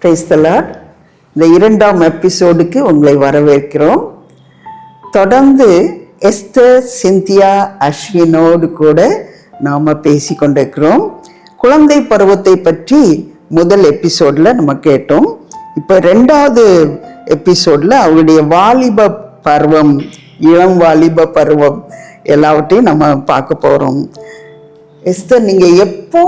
Praise the Lord. இந்த 2ஆம் எபிசோடுக்கு உங்களை வரவேற்கிறோம். தொடர்ந்து எஸ்தர் சிந்தியா அஸ்வினோடு கூட நாம் பேசி கொண்டிருக்கிறோம். குழந்தை பருவத்தை பற்றி முதல் எபிசோடில் நம்ம கேட்டோம். இப்போ 2வது எபிசோடில் அவருடைய வாலிப பருவம், இளம் வாலிப பருவம் எல்லாவற்றையும் நம்ம பார்க்க போகிறோம். எஸ்தர், நீங்கள் எப்போ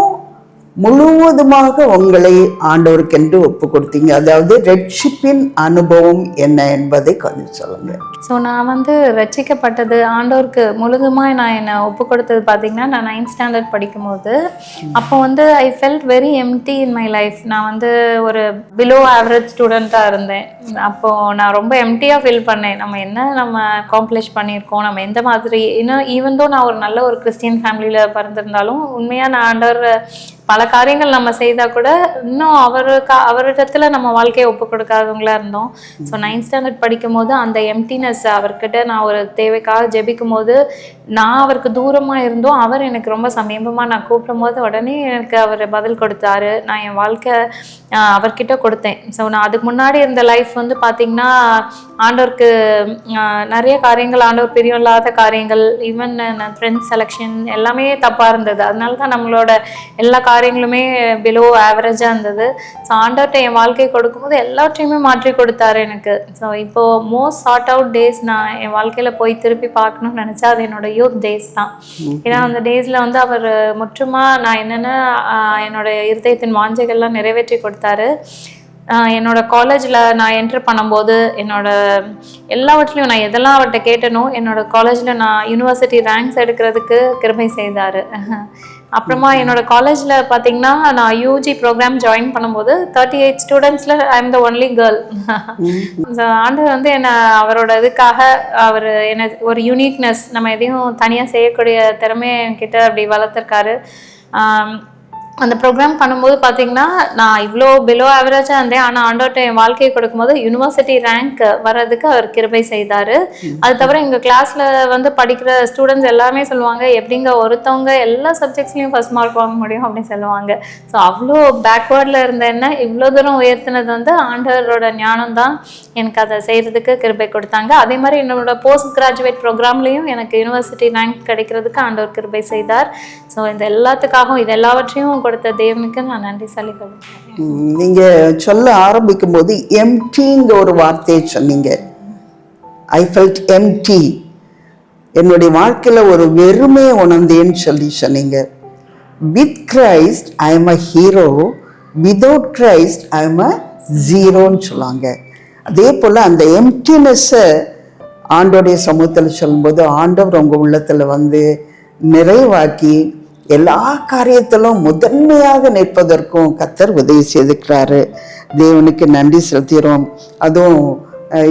முழுவதுமாக உங்களை ஆண்டவருக்கென்று ஒப்பு கொடுத்தீங்க? அதாவது ரட்சிப்பின் அனுபவம் என்ன என்பதை கொஞ்சம் சொல்லுங்க. ஸோ நான் ரட்சிக்கப்பட்டது ஆண்டவருக்கு முழுதுமாக நான் என்னை ஒப்பு கொடுத்தது பார்த்தீங்கன்னா, நான் 9th ஸ்டாண்டர்ட் படிக்கும்போது அப்போ I felt very empty in my life. நான் ஒரு பிலோ ஆவரேஜ் ஸ்டூடெண்ட்டாக இருந்தேன். அப்போது நான் ரொம்ப எம்டியாக ஃபீல் பண்ணேன். நம்ம அக்காம்ப்ளிஷ் பண்ணியிருக்கோம், நம்ம எந்த மாதிரி இன்னும் ஈவன் தோ நான் நல்ல ஒரு கிறிஸ்டியன் ஃபேமிலியில் பிறந்திருந்தாலும் உண்மையாக நான் ஆண்டவர் பல காரியங்கள் நம்ம செய்தால் கூட இன்னும் அவரிடத்துல நம்ம வாழ்க்கையை ஒப்பு கொடுக்காதவங்களா இருந்தோம். ஸோ 9th ஸ்டாண்டர்ட் படிக்கும் போது அந்த எம்டினஸ், அவர்கிட்ட நான் ஒரு தேவைக்காக ஜெபிக்கும் போது நான் அவருக்கு தூரமாக இருந்தோம். அவர் எனக்கு ரொம்ப சமீபமாக நான் கூப்பிடும் போது உடனே எனக்கு அவர் பதில் கொடுத்தாரு. நான் என் வாழ்க்கை அவர்கிட்ட கொடுத்தேன். ஸோ நான் அதுக்கு முன்னாடி இருந்த லைஃப் பார்த்திங்கன்னா ஆண்டவருக்கு நிறைய காரியங்கள், ஆண்டவர் பிரியம் இல்லாத காரியங்கள், ஈவன் ஃப்ரெண்ட்ஸ் செலெக்ஷன் எல்லாமே தப்பாக இருந்தது. அதனால தான் நம்மளோட எல்லா காரியங்களுமே பிலோ ஆவரேஜாக இருந்தது. ஸோ ஆண்டவர்கிட்ட என் வாழ்க்கை கொடுக்கும்போது எல்லாத்தையுமே மாற்றி கொடுத்தாரு எனக்கு. ஸோ இப்போது மோஸ்ட் சார்ட் அவுட் டேஸ் நான் என் வாழ்க்கையில் போய் திருப்பி பார்க்கணும்னு நினச்சா அது என்னோட யூத் டேஸ் தான். ஏன்னா அந்த டேஸில் அவர் முற்றுமாக நான் என்னென்ன என்னோட இருதயத்தின் வாஞ்சைகள்லாம் நிறைவேற்றி கொடுத்தாரு. என்னோட காலேஜில் நான் என்ட்ரு பண்ணும்போது என்னோட எல்லாவற்றிலையும் நான் எதெல்லாம் அவர்கிட்ட கேட்டனோ என்னோட காலேஜில் நான் யூனிவர்சிட்டி ரேங்க்ஸ் எடுக்கிறதுக்கு கிருபை செய்தார். அப்புறமா என்னோட காலேஜில் பார்த்தீங்கன்னா நான் யூஜி ப்ரோக்ராம் ஜாயின் பண்ணும்போது 38 ஸ்டூடெண்ட்ஸில் I am the only girl. ஆண்டவர் என்னை அவரோட இதுக்காக அவர் என்னை ஒரு யூனிக்னஸ், நம்ம எதையும் தனியாக செய்யக்கூடிய திறமையை என்கிட்ட அப்படி வளர்த்துருக்காரு. அந்த ப்ரோக்ராம் பண்ணும்போது பார்த்தீங்கன்னா நான் இவ்வளோ பிலோ ஆவரேஜாக இருந்தேன். ஆனால் ஆண்டவர்கிட்ட என் வாழ்க்கையை கொடுக்கும்போது யூனிவர்சிட்டி ரேங்க் வர்றதுக்கு அவர் கிருபை செய்தார். அது தவிர எங்கள் கிளாஸில் படிக்கிற ஸ்டூடெண்ட்ஸ் எல்லாமே சொல்லுவாங்க, எப்படிங்க ஒருத்தவங்க எல்லா சப்ஜெக்ட்ஸ்லையும் ஃபர்ஸ்ட் மார்க் வாங்க முடியும் அப்படின்னு சொல்லுவாங்க. ஸோ அவ்வளோ பேக்வேர்டில் இருந்த என்ன இவ்வளோ தூரம் உயர்த்தினது ஆண்டவரோட ஞானம் தான் எனக்கு அதை செய்கிறதுக்கு கிருபை கொடுத்தாங்க. அதே மாதிரி என்னோட போஸ்ட் கிராஜுவேட் ப்ரோக்ராம்லேயும் எனக்கு யூனிவர்சிட்டி ரேங்க் கிடைக்கிறதுக்கு ஆண்டவர் கிருபை செய்தார். ஸோ இந்த எல்லாத்துக்காகவும் இது எல்லாவற்றையும் கொடுத்த தேவனுக்கு நான் நன்றி சொல்லிக்கொள்கிறேன். நீங்க சொல்ல ஆரம்பிக்கும் போது எம்டிங்க ஒரு வார்த்தையை சொன்னீங்க. ஐ ஃபெல்ட் எம்டி, என்னுடைய வாழ்க்கையில ஒரு வெறுமையை உணர்ந்தேன்னு சொன்னீங்க. With Christ I am a hero, without Christ I am a ஜீரோன்னு சொல்லாங்க. அதே போல அந்த எம்டினஸ்ஸை ஆண்டோடைய சமூகத்தில் சொல்லும்போது ஆண்டவர் உங்க உள்ளத்துல நிறைவாக்கி எல்லா காரியத்திலும் முதன்மையாக நிற்பதற்கும் கர்த்தர் உதவி செய்திருக்கிறாரு. தேவனுக்கு நன்றி செலுத்துகிறோம். அதுவும்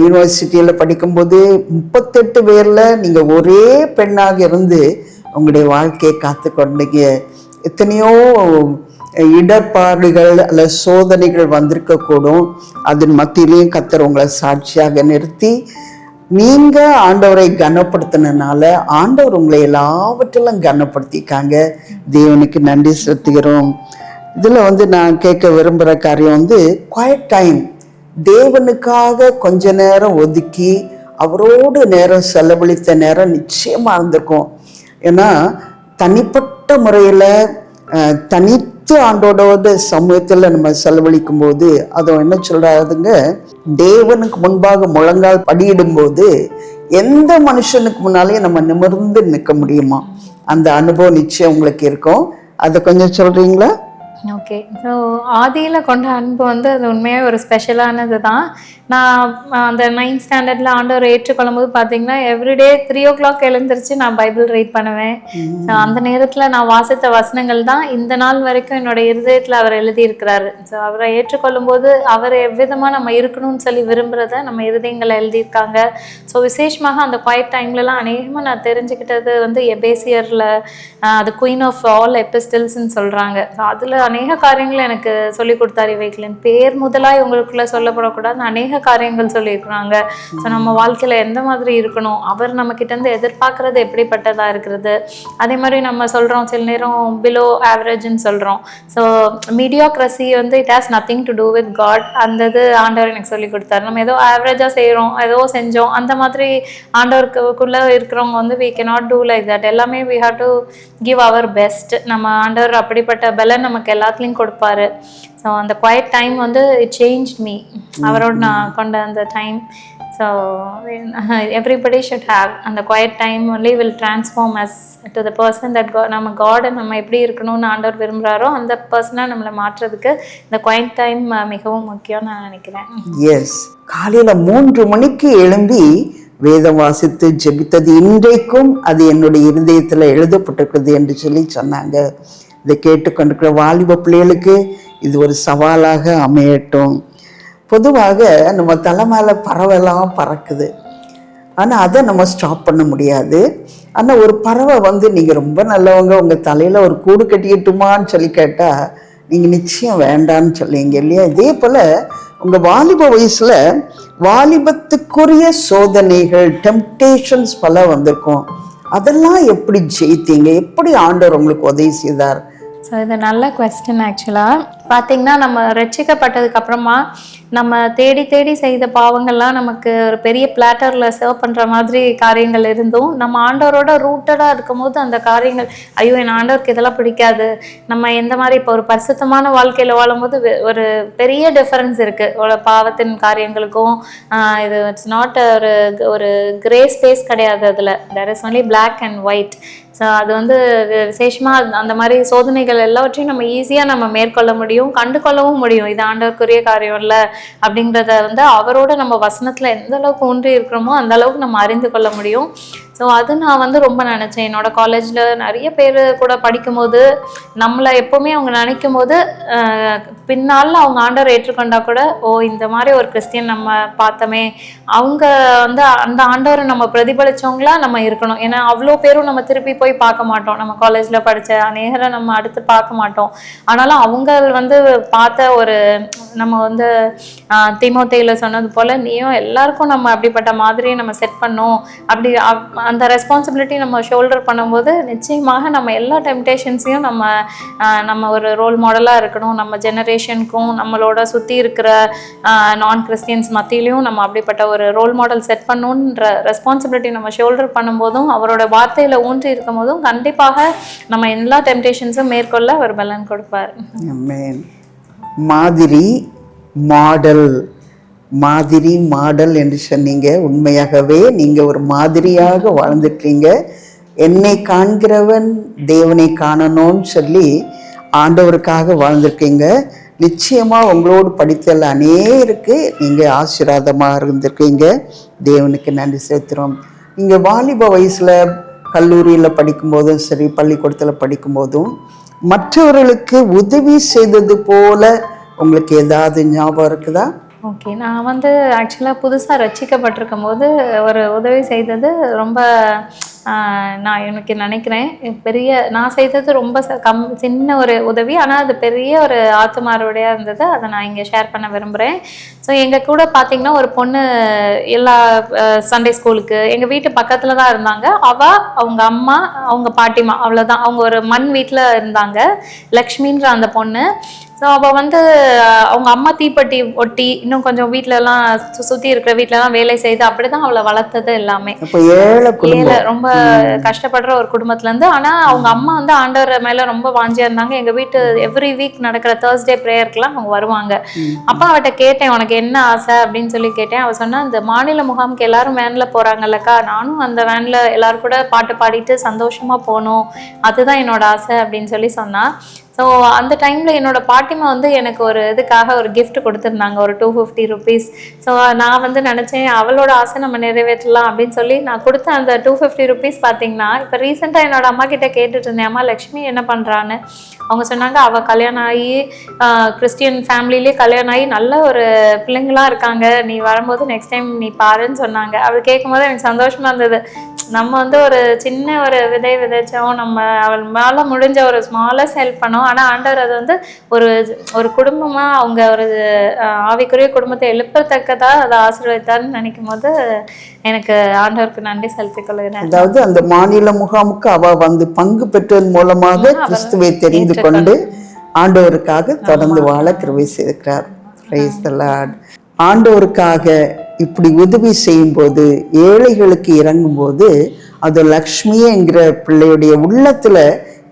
யூனிவர்சிட்டியில் படிக்கும்போது 38 பேரில் நீங்கள் ஒரே பெண்ணாக இருந்து உங்களுடைய வாழ்க்கையை காத்து கொண்டீங்க. எத்தனையோ இடர்பாடுகள் அல்ல சோதனைகள் வந்திருக்கக்கூடும். அதன் மத்தியிலையும் கர்த்தர் உங்களை சாட்சியாக நிறுத்தி நீங்க ஆண்டவரை கனப்படுத்தினால ஆண்டவர் உங்களை எல்லாவற்றிலும் கனப்படுத்திக்காங்க. தேவனுக்கு நன்றி செலுத்துகிறோம். இதுல நான் கேட்க விரும்புகிற காரியம் குவைட் டைம், தேவனுக்காக கொஞ்ச நேரம் ஒதுக்கி அவரோடு நேரம் செலவழித்த நேரம் நிச்சயமா இருந்திருக்கும். ஏன்னா தனிப்பட்ட முறையில் தனித்து ஆண்டோட சமூகத்தில் நம்ம செலவழிக்கும் போது அதுவும் என்ன சொல்றாருங்க, தேவனுக்கு முன்பாக முழங்கால் படியிடும் போது எந்த மனுஷனுக்கு முன்னாலேயும் நம்ம நிமிர்ந்து நிற்க முடியுமா? அந்த அனுபவம் நிச்சயம் உங்களுக்கு இருக்கும். அதை கொஞ்சம் சொல்றீங்களா? ஓகே. ஸோ ஆதியில் கொண்ட அன்பு அது உண்மையாக ஒரு ஸ்பெஷலானது தான். நான் அந்த 9th ஸ்டாண்டர்டில் ஆண்டவர் ஏற்றுக்கொள்ளும் போது பார்த்தீங்கன்னா எவ்ரிடே 3 o'clock எழுந்திரிச்சு நான் பைபிள் ரீட் பண்ணுவேன். அந்த நேரத்தில் நான் வாசித்த வசனங்கள் தான் இந்த நாள் வரைக்கும் என்னோட இருதயத்தில் அவர் எழுதியிருக்கிறாரு. ஸோ அவரை ஏற்றுக்கொள்ளும் போது அவர் எவ்விதமாக நம்ம இருக்கணும்னு சொல்லி விரும்புகிறத நம்ம இருதயங்களை எழுதியிருக்காங்க. ஸோ விசேஷமாக அந்த குவைட் டைம்லலாம் அநேகமாக நான் தெரிஞ்சுக்கிட்டது எபேசியரில் அது குயின் ஆஃப் ஆல் எபிஸ்டில்ஸ்ன்னு சொல்கிறாங்க. ஸோ அதில் அநேக காரியங்கள் எனக்கு சொல்லி கொடுத்தாரு. இவைகளின் பேர் முதலாக இவங்களுக்குள்ள சொல்லப்படக்கூடாது, அநேக காரியங்கள் சொல்லியிருக்கிறாங்க. ஸோ நம்ம வாழ்க்கையில் எந்த மாதிரி இருக்கணும், அவர் நம்ம கிட்டேருந்து எதிர்பார்க்கறது எப்படிப்பட்டதாக இருக்கிறது. அதே மாதிரி நம்ம சொல்கிறோம் சில நேரம் பிலோ ஆவரேஜ்னு சொல்கிறோம். ஸோ மீடியோக்ரஸி வந்து it has nothing to do with God. அந்த இது ஆண்டவர் எனக்கு சொல்லி கொடுத்தாரு. நம்ம ஏதோ ஆவரேஜாக செய்கிறோம், ஏதோ செஞ்சோம், அந்த மாதிரி ஆண்டவருக்குள்ளே இருக்கிறவங்க வந்து we cannot do like that. எல்லாமே we have to give our best. நம்ம ஆண்டவர் அப்படிப்பட்ட பலன் நமக்கு எல்லாத்துலேயும் கொடுப்பாரு. ஸோ அந்த குவைட் டைம் வந்து இட் சேஞ்ச் மீ. அவரோட நான் கொண்ட அந்த time. So everybody should have அந்த quiet time only will transform us to the person that நம்ம காடை நம்ம எப்படி இருக்கணும்னு ஆண்டவர் விரும்புகிறாரோ அந்த பர்சனாக நம்மளை மாற்றுறதுக்கு இந்த குவைட் டைம் மிகவும் முக்கியம்னு நான் நினைக்கிறேன். எஸ், காலையில் 3 மணிக்கு எழும்பி வேதம் வாசித்து ஜெபித்தது இன்றைக்கும் அது என்னுடைய இருதயத்தில் எழுதப்பட்டிருக்கிறது என்று சொல்லி சொன்னாங்க. இதை கேட்டுக்கொண்டிருக்கிற வாலிப பிள்ளைகளுக்கு இது ஒரு சவாலாக அமையட்டும். பொதுவாக நம்ம தலை மேலே பறவைலாம் பறக்குது, ஆனால் அதை நம்ம ஸ்டாப் பண்ண முடியாது. ஆனால் ஒரு பறவை வந்து நீங்கள் ரொம்ப நல்லவங்க, உங்கள் தலையில் ஒரு கூடு கட்டிக்கிட்டுமான்னு சொல்லி கேட்டால் நீங்கள் நிச்சயம் வேண்டான்னு சொல்லுவீங்க இல்லையா? இதே போல் உங்கள் வாலிப வயசில் வாலிபத்துக்குரிய சோதனைகள், டெம்டேஷன்ஸ் பல வந்திருக்கும். அதெல்லாம் எப்படி ஜெயித்தீங்க? எப்படி ஆண்டவர் உங்களுக்கு உதவி செய்தார்? ஸோ இது நல்ல கொஸ்டின். ஆக்சுவலாக பார்த்திங்கன்னா நம்ம ரட்சிக்கப்பட்டதுக்கு அப்புறமா நம்ம தேடி தேடி செய்த பாவங்கள்லாம் நமக்கு ஒரு பெரிய பிளாட்டரில் சர்வ் பண்ணுற மாதிரி காரியங்கள் இருந்தும் நம்ம ஆண்டவரோட ரூட்டடாக இருக்கும் போது அந்த காரியங்கள், ஐயோ என் ஆண்டவருக்கு இதெல்லாம் பிடிக்காது, நம்ம எந்த மாதிரி இப்போ ஒரு பரிசுத்தமான வாழ்க்கையில் வாழும்போது ஒரு பெரிய டிஃபரன்ஸ் இருக்குது ஒரு பாவத்தின் காரியங்களுக்கும். இது இட்ஸ் நாட் ஒரு கிரே ஸ்பேஸ் கிடையாது, அதில் there is only black and white. So அது வந்து விசேஷமாக அந்த மாதிரி சோதனைகள் எல்லாவற்றையும் நம்ம ஈஸியாக நம்ம மேற்கொள்ள முடியும், கண்டு கொள்ளவும் முடியும். இது ஆண்டவருக்குரிய காரியம் இல்லை அப்படிங்கிறத வந்து அவரோட நம்ம வசனத்தில் எந்த அளவுக்கு ஒன்றி இருக்கிறோமோ அந்த அளவுக்கு நம்ம அறிந்து கொள்ள முடியும். ஸோ அது நான் வந்து ரொம்ப நினச்சேன். என்னோட காலேஜில் நிறைய பேர் கூட படிக்கும்போது நம்மளை எப்போவுமே அவங்க நினைக்கும் போது பின்னால் அவங்க ஆண்டவர் ஏற்றுக்கொண்டா கூட, ஓ இந்த மாதிரி ஒரு கிறிஸ்டியன் நம்ம பார்த்தோமே, அவங்க வந்து அந்த ஆண்டவரை நம்ம பிரதிபலித்தவங்களா நம்ம இருக்கணும். ஏன்னா அவ்வளோ பேரும் நம்ம திருப்பி போய் பார்க்க மாட்டோம், நம்ம காலேஜில் படித்த அநேகரை நம்ம அடுத்து பார்க்க மாட்டோம். ஆனாலும் அவங்க வந்து பார்த்த ஒரு நம்ம வந்து தீமோத்தேயுல சொன்னது போல் நீயும் எல்லாருக்கும் நம்ம அப்படிப்பட்ட மாதிரியை நம்ம செட் பண்ணோம். அப்படி அந்த ரெஸ்பான்சிபிலிட்டி நம்ம ஷோல்டர் பண்ணும்போது நிச்சயமாக நம்ம எல்லா டெம்டேஷன்ஸையும் நம்ம ஒரு ரோல் மாடலாக இருக்கணும். நம்ம ஜெனரேஷனுக்கும் நம்மளோட சுற்றி இருக்கிற நான் கிறிஸ்டியன்ஸ் மத்தியிலையும் நம்ம அப்படிப்பட்ட ஒரு ரோல் மாடல் செட் பண்ணணுன்ற ரெஸ்பான்சிபிலிட்டி நம்ம ஷோல்டர் பண்ணும்போதும் அவரோட வார்த்தையில் ஊன்றி இருக்கும் போதும் கண்டிப்பாக நம்ம எல்லா டெம்டேஷன்ஸும் மேற்கொள்ள அவர் பலன் கொடுப்பார். மாதிரி மாடல், மாதிரி மாடல் என்று சொன்னீங்க. உண்மையாகவே நீங்கள் ஒரு மாதிரியாக வாழ்ந்துருக்கீங்க. என்னை காண்கிறவன் தேவனை காணணும்னு சொல்லி ஆண்டவருக்காக வாழ்ந்திருக்கீங்க. நிச்சயமாக உங்களோடு படித்த அநேகருக்கு நீங்கள் ஆசீர்வாதமாக இருந்திருக்கீங்க. தேவனுக்கு நன்றி செலுத்துகிறோம். நீங்கள் வாலிப வயசில் கல்லூரியில் படிக்கும்போதும் சரி, பள்ளிக்கூடத்தில் படிக்கும்போதும் மற்றவர்களுக்கு உதவி செய்தது போல உங்களுக்கு ஏதாவது ஞாபகம் இருக்குதா? ஓகே, நான் வந்து ஆக்சுவலாக புதுசாக ரட்சிக்கப்பட்டிருக்கும் போது ஒரு உதவி செய்தது ரொம்ப நான் எனக்கு நினைக்கிறேன் நான் செய்தது ரொம்ப சின்ன ஒரு உதவி, ஆனால் அது பெரிய ஒரு ஆத்துமாரோடையாக இருந்தது. அதை நான் இங்கே ஷேர் பண்ண விரும்புகிறேன். ஸோ எங்கள் கூட பார்த்திங்கன்னா ஒரு பொண்ணு எல்லா சண்டே ஸ்கூலுக்கு எங்கள் வீட்டு பக்கத்தில் தான் இருந்தாங்க. அவங்க அம்மா, அவங்க பாட்டிமா, அவ்வளோதான். அவங்க ஒரு மண் வீட்டில் இருந்தாங்க, லக்ஷ்மின்ற அந்த பொண்ணு. ஸோ அவள் வந்து அவங்க அம்மா தீப்பெட்டி ஒட்டி இன்னும் கொஞ்சம் வீட்டிலலாம் சுற்றி இருக்கிற வீட்டிலலாம் வேலை செய்து அப்படி தான் அவளை வளர்த்தது எல்லாமே. ஏழை, ரொம்ப கஷ்டப்படுற ஒரு குடும்பத்துலேருந்து. ஆனால் அவங்க அம்மா வந்து ஆண்டவர் மேலே ரொம்ப வாஞ்சியாக இருந்தாங்க. எங்கள் வீட்டு எவ்ரி வீக் நடக்கிற தேர்ஸ்டே ப்ரேயருக்குலாம் அவங்க வருவாங்க. அப்போ அவட்ட கேட்டேன், உனக்கு என்ன ஆசை அப்படின்னு சொல்லி கேட்டேன். அவள் சொன்னா, இந்த மாநில முகாமுக்கு எல்லாரும் வேனில் போகிறாங்கல்லக்கா, நானும் அந்த வேனில் எல்லாரும் கூட பாட்டு பாடிட்டு சந்தோஷமாக போகணும், அதுதான் என்னோட ஆசை அப்படின்னு சொல்லி சொன்னா. ஸோ அந்த டைமில் என்னோட பாட்டிமா வந்து எனக்கு ஒரு இதுக்காக ஒரு கிஃப்ட் கொடுத்துருந்தாங்க, ஒரு 250 rupees. ஸோ நான் வந்து நினச்சேன் அவளோட ஆசை நம்ம நிறைவேற்றலாம் அப்படின்னு சொல்லி நான் கொடுத்த அந்த 250 rupees பார்த்தீங்கன்னா, இப்போ ரீசெண்டாக என்னோட அம்மா கிட்ட கேட்டுட்டு இருந்தேன், அம்மா லக்ஷ்மி என்ன பண்ணுறான்னு. அவங்க சொன்னாங்க, அவள் கல்யாணம் ஆகி கிறிஸ்டியன் ஃபேமிலியிலே கல்யாணம் ஆகி நல்ல ஒரு பிள்ளைங்களாம் இருக்காங்க, நீ வரும்போது நெக்ஸ்ட் டைம் நீ பாருன்னு சொன்னாங்க. அவள் கேட்கும் போது எனக்கு சந்தோஷமாக இருந்தது. நம்ம வந்து ஒரு சின்ன ஒரு விதை விதைச்சோம், நம்ம அவளால முடிஞ்ச ஒரு ஸ்மாலஸ்ட் ஹெல்ப் பண்ணோம். ஆனால் ஆண்டவர் அது வந்து ஒரு குடும்பமாக அவங்க ஒரு ஆவிக்குரிய குடும்பத்தை எழுப்பத்தக்கதா அதை ஆசீர்வதித்தார்னு நினைக்கும் போது எனக்கு ஆண்டவருக்கு நன்றி செலுத்திக் கொள்கிறேன். அதாவது அந்த மாநில முகாமுக்கு அவ வந்து பங்கு பெற்றதன் மூலமாக கிறிஸ்துவை தெரிந்து கொண்டு ஆண்டவருக்காக தொடர்ந்து வாழ கிருபை செய்திருக்கிறார். Praise the Lord. ஆண்டவருக்காக இப்படி உதவி செய்யும்போது, ஏழைகளுக்கு இறங்கும்போது, அது லக்ஷ்மி என்கிற பிள்ளையுடைய உள்ளத்துல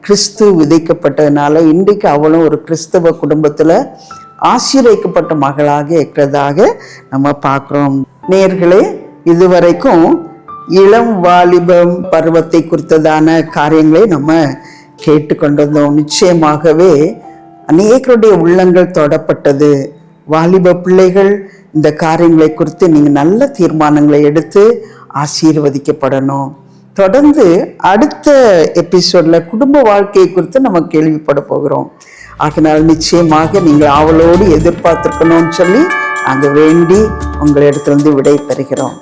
கிறிஸ்து விதைக்கப்பட்டதுனால இன்றைக்கு அவளும் ஒரு கிறிஸ்தவ குடும்பத்துல ஆசீர்வதிக்கப்பட்ட மகளாக இருக்கிறதாக நம்ம பார்க்கிறோம். நேயர்களே, இதுவரைக்கும் இளம் வாலிபம் பருவத்தை குறித்ததான காரியங்களை நம்ம கேட்டுக்கொண்டிருந்தோம். நிச்சயமாகவே அநேகருடைய உள்ளங்கள் தொடப்பட்டது. வாலிப பிள்ளைகள் இந்த காரியங்களை குறித்து நீங்கள் நல்ல தீர்மானங்களை எடுத்து ஆசீர்வதிக்கப்படணும். தொடர்ந்து அடுத்த எபிசோட்ல குடும்ப வாழ்க்கையை குறித்து நம்ம கேள்விப்பட போகிறோம். அதனால் நிச்சயமாக நீங்கள் ஆவலோடு எதிர்பார்த்திருக்கணும்னு சொல்லி நாங்கள் வேண்டி உங்களிடத்திலிருந்து விடை பெறுகிறோம்.